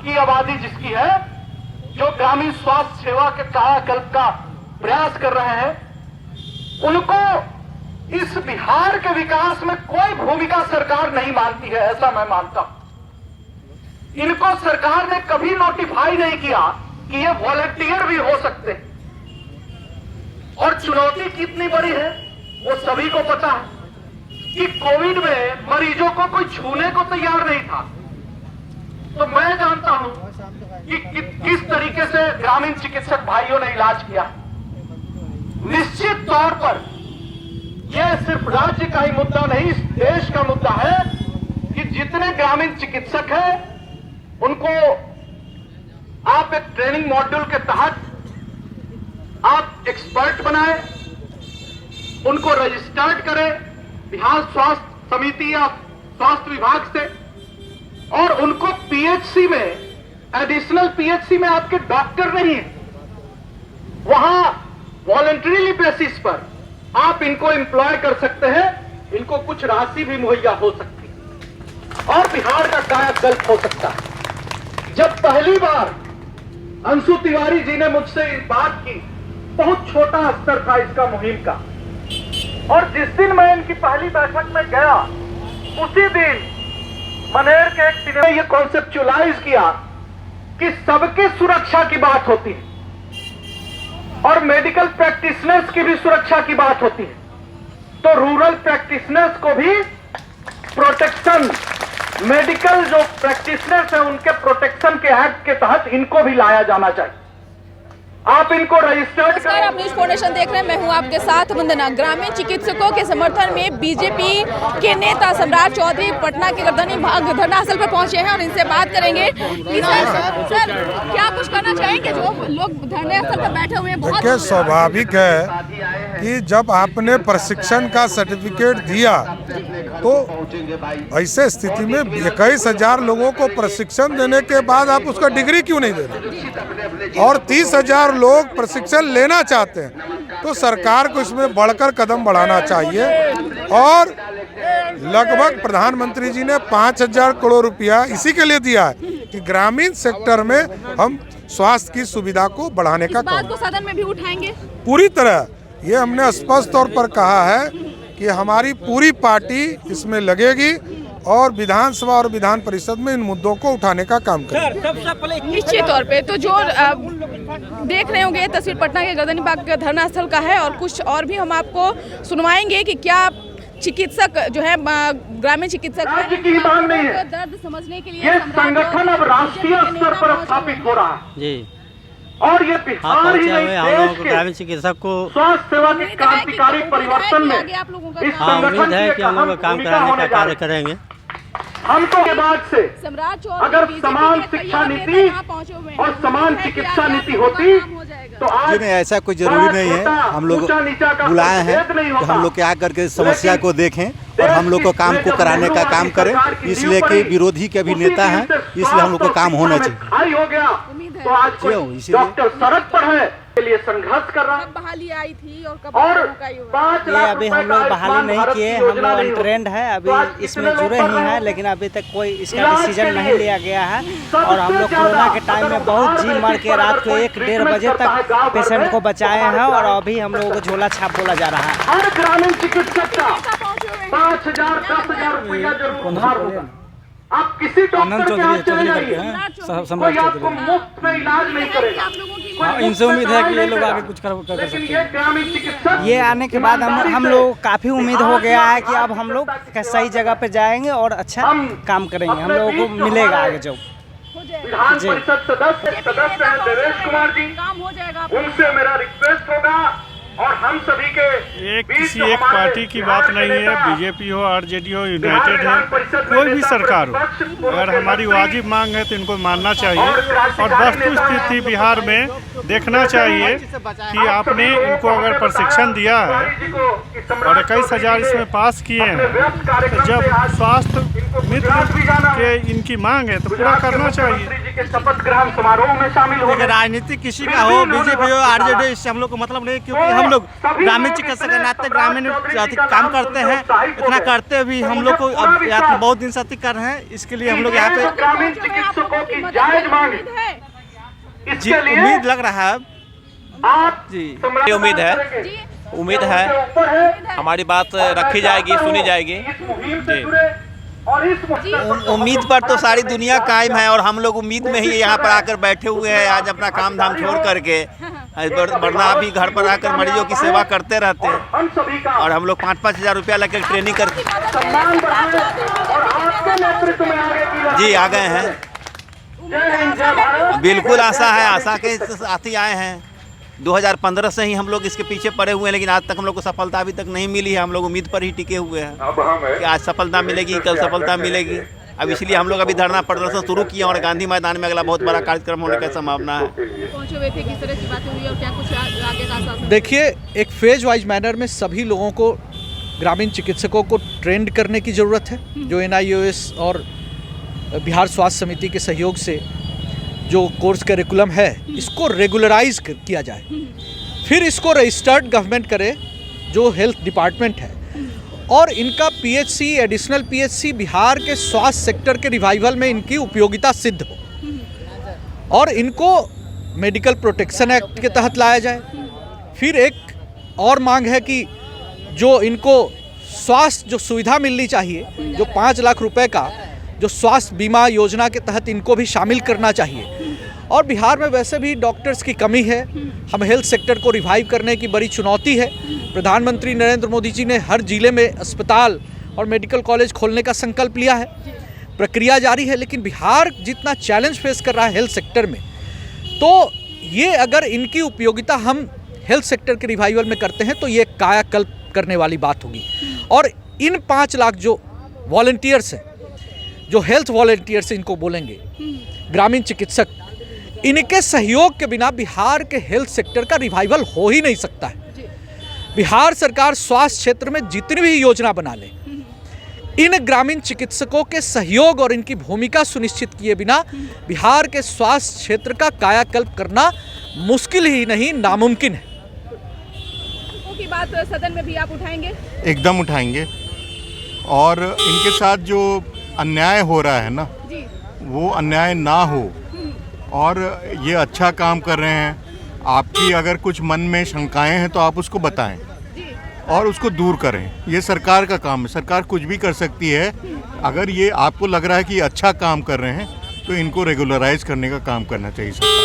की आबादी जिसकी है, जो ग्रामीण स्वास्थ्य सेवा के कायाकल्प का प्रयास कर रहे हैं, उनको इस बिहार के विकास में कोई भूमिका सरकार नहीं मानती है, ऐसा मैं मानता हूं। इनको सरकार ने कभी नोटिफाई नहीं किया कि ये वॉलंटियर भी हो सकते हैं। और चुनौती कितनी बड़ी है वो सभी को पता है कि कोविड में मरीजों को कोई छूने को तैयार नहीं था। तो मैं जानता हूं कि किस तरीके से ग्रामीण चिकित्सक भाइयों ने इलाज किया। निश्चित तौर पर यह सिर्फ राज्य का ही मुद्दा नहीं, इस देश का मुद्दा है कि जितने ग्रामीण चिकित्सक हैं उनको आप एक ट्रेनिंग मॉड्यूल के तहत आप एक्सपर्ट बनाएं, उनको रजिस्टर्ड करें बिहार स्वास्थ्य समिति या स्वास्थ्य विभाग से, और उनको पीएचसी में, एडिशनल पीएचसी में आपके डॉक्टर नहीं है, वहां वॉलंटरीली बेसिस पर आप इनको एम्प्लॉय कर सकते हैं, इनको कुछ राशि भी मुहैया हो सकती है और बिहार का कायाकल्प हो सकता है। जब पहली बार अंशु तिवारी जी ने मुझसे इस बात की, बहुत छोटा स्तर था इसका मुहिम का, और जिस दिन मैं इनकी पहली बैठक में गया उसी दिन मनेर के एक टीम ने यह कॉन्सेप्चुअलाइज किया कि सबकी सुरक्षा की बात होती है और मेडिकल प्रैक्टिशनर्स की भी सुरक्षा की बात होती है, तो रूरल प्रैक्टिशनर्स को भी प्रोटेक्शन, मेडिकल जो प्रैक्टिशनर्स हैं उनके प्रोटेक्शन के एक्ट के तहत इनको भी लाया जाना चाहिए। आप इनको रजिस्टर्ड नमस्कार, आप न्यूज फाउंडेशन देख रहे हैं, मैं हूं आपके साथ वंदना। ग्रामीण चिकित्सकों के समर्थन में बीजेपी के नेता सम्राट चौधरी पटना के धरना स्थल पर पहुंचे हैं और इनसे बात करेंगे कि सर क्या कुछ करना चाहेंगे जो लोग धरने स्थल पर बैठे हुए हैं। देखिए, स्वाभाविक है कि जब आपने प्रशिक्षण का सर्टिफिकेट दिया तो ऐसे स्थिति में 21,000 लोगों को प्रशिक्षण देने के बाद आप उसका डिग्री क्यों नहीं दे रहे, और 30,000 लोग प्रशिक्षण लेना चाहते हैं, तो सरकार को इसमें बढ़कर कदम बढ़ाना चाहिए। और लगभग प्रधानमंत्री जी ने 5,000 करोड़ रुपया इसी के लिए दिया है कि ग्रामीण सेक्टर में हम स्वास्थ्य की सुविधा को बढ़ाने का बात को सदन में भी उठाएंगे पूरी तरह। ये हमने स्पष्ट तौर पर कहा है कि हमारी पूरी पार्टी इसमें लगेगी और विधानसभा और विधान परिषद में इन मुद्दों को उठाने का काम करेंगे। निश्चित तौर पे तो जो देख रहे होंगे तस्वीर पटना के गर्दनी बाग के धरना स्थल का है, और कुछ और भी हम आपको सुनवाएंगे कि क्या चिकित्सक जो है ग्रामीण चिकित्सक है, दर्द समझने के लिए ये संगठन अब राष्ट्रीय स्तर पर स्थापित हो रहा है जी, और ये बिहार ही नहीं देश के ग्रामीण चिकित्सक को स्वास्थ्य सेवा के क्रांतिकारी परिवर्तन में इस संगठन की हम लोग काम कराने का कार्य करेंगे। हमको के बाद से सम्राट अगर समान शिक्षा नीति और समान चिकित्सा नीति होती तो आज नहीं, ऐसा कोई जरूरी नहीं है। हम लोग बुलाए हैं तो हम लोग क्या करके समस्या को देखें और हम लोग को काम को कराने का काम करें, इसलिए कि विरोधी के भी नेता हैं, इसलिए हम लोग को काम होना चाहिए। हो गया तो आज डॉक्टर सड़क पर है के लिए संघर्ष कर रहा है। बहाली आई थी और कब और 5 ये अभी हम लोग बहाली नहीं किए, हम लोग अनट्रेंड है, अभी इसमें जुड़े ही हैं, लेकिन अभी तक कोई इसका डिसीजन नहीं लिया गया है। और हम लोग कोरोना के टाइम में बहुत जी मार के रात को 1-1:30 बजे तक पेशेंट को बचाए हैं, और अभी हम लोगों को झोला छाप बोला जा रहा है। हर ग्रामीण चिकित्सक का 5,000 10,000 रुपया जरूर उधार होगा। आप किसी डॉक्टर के यहाँ चले जाइए, कोई आपको मुफ्त में इलाज नहीं करेगा। इनसे उम्मीद है कि ये लोग आगे कुछ कर सकते हैं। ग्रामीण चिकित्सक ये आने के बाद हम लोग काफ़ी उम्मीद हो गया है कि अब हम लोग सही जगह पे जाएंगे और अच्छा काम करेंगे, हम लोगों को मिलेगा आगे जो। विधान परिषद सदस्य हैं देवेश कुमार जी, उनसे मेरा रिक्वेस्ट होगा और हम सभी के किसी एक पार्टी की बात नहीं है, बीजेपी हो, आरजेडी हो, यूनाइटेड है, कोई भी सरकार हो, अगर हमारी वाजिब मांग है तो इनको मानना चाहिए। और वस्तुस्थिति बिहार में देखना चाहिए कि आपने इनको अगर प्रशिक्षण दिया है और 21,000 इसमें पास किए हैं, तो जब स्वास्थ्य मित्र के इनकी मांग है तो पूरा करना चाहिए। शपथ ग्रहण समारोह में शामिल हो। राजनीति किसी का हो, बीजेपी हो, आरजेडी, इससे हम लोग को मतलब नहीं, क्योंकि हम लोग ग्रामीण चिकित्सक के नाते ग्रामीण काम करते हैं, इतना करते भी हम लोग को अब यहाँ बहुत दिन से कर रहे हैं, इसके लिए हम लोग यहाँ पे ग्रामीण चिकित्सकों की जायज मांग जी उम्मीद लग रहा है आप जी ये उम्मीद है हमारी बात रखी जाएगी, सुनी जाएगी जी। उम्मीद पर तो सारी दुनिया कायम है और हम लोग उम्मीद में ही यहाँ पर आकर बैठे हुए हैं। आज अपना काम धाम छोड़ करके, वरना भी घर पर आकर मरीजों की सेवा करते रहते हैं और हम लोग 5-5 हज़ार रुपया लग कर ट्रेनिंग करते जी आ गए हैं। बिल्कुल आशा है, आशा के साथ ही आए हैं। 2015 से ही हम लोग इसके पीछे पड़े हुए हैं, लेकिन आज तक हम लोग को सफलता अभी तक नहीं मिली है। हम लोग उम्मीद पर ही टिके हुए हैं कि आज सफलता मिलेगी, कल सफलता मिलेगी। अब इसलिए हम लोग अभी धरना प्रदर्शन शुरू किए और गांधी मैदान में अगला बहुत बड़ा कार्यक्रम होने की संभावना है। पहुंचे हुए थे, किस तरह की बातें हुई और क्या कुछ आगे का आश्वासन? देखिए, एक फेज वाइज मैनर में सभी लोगों को, ग्रामीण चिकित्सकों को ट्रेंड करने की ज़रूरत है। जो NIOS और बिहार स्वास्थ्य समिति के सहयोग से जो कोर्स करिकुलम है, इसको रेगुलराइज किया जाए, फिर इसको रजिस्टर्ड गवर्नमेंट करे जो हेल्थ डिपार्टमेंट है, और इनका PHC, एडिशनल PHC बिहार के स्वास्थ्य सेक्टर के रिवाइवल में इनकी उपयोगिता सिद्ध हो, और इनको मेडिकल प्रोटेक्शन एक्ट के तहत लाया जाए। फिर एक और मांग है कि जो इनको स्वास्थ्य जो सुविधा मिलनी चाहिए, जो 5 लाख रुपए का जो स्वास्थ्य बीमा योजना के तहत इनको भी शामिल करना चाहिए। और बिहार में वैसे भी डॉक्टर्स की कमी है, हम हेल्थ सेक्टर को रिवाइव करने की बड़ी चुनौती है। प्रधानमंत्री नरेंद्र मोदी जी ने हर जिले में अस्पताल और मेडिकल कॉलेज खोलने का संकल्प लिया है, प्रक्रिया जारी है, लेकिन बिहार जितना चैलेंज फेस कर रहा है हेल्थ सेक्टर में, तो ये अगर इनकी उपयोगिता हम हेल्थ सेक्टर के रिवाइवल में करते हैं तो ये कायाकल्प करने वाली बात होगी। और इन 5 लाख जो वॉलंटियर्स हैं, जो हेल्थ वॉलंटियर्स इनको बोलेंगे, ग्रामीण चिकित्सक, इनके सहयोग के बिना बिहार के हेल्थ सेक्टर का रिवाइवल हो ही नहीं सकता है। बिहार सरकार स्वास्थ्य क्षेत्र में जितनी भी योजना बना ले, इन ग्रामीण चिकित्सकों के सहयोग और इनकी भूमिका सुनिश्चित किए बिना बिहार के स्वास्थ्य क्षेत्र का कायाकल्प करना मुश्किल ही नहीं, नामुमकिन है। की बात सदन में भी आप उठाएंगे? एकदम उठाएंगे, और इनके साथ जो अन्याय हो रहा है ना, वो अन्याय ना हो, और ये अच्छा काम कर रहे हैं। आपकी अगर कुछ मन में शंकाएं हैं तो आप उसको बताएं और उसको दूर करें। ये सरकार का काम है, सरकार कुछ भी कर सकती है। अगर ये आपको लग रहा है कि अच्छा काम कर रहे हैं तो इनको रेगुलराइज करने का काम करना चाहिए सरकार।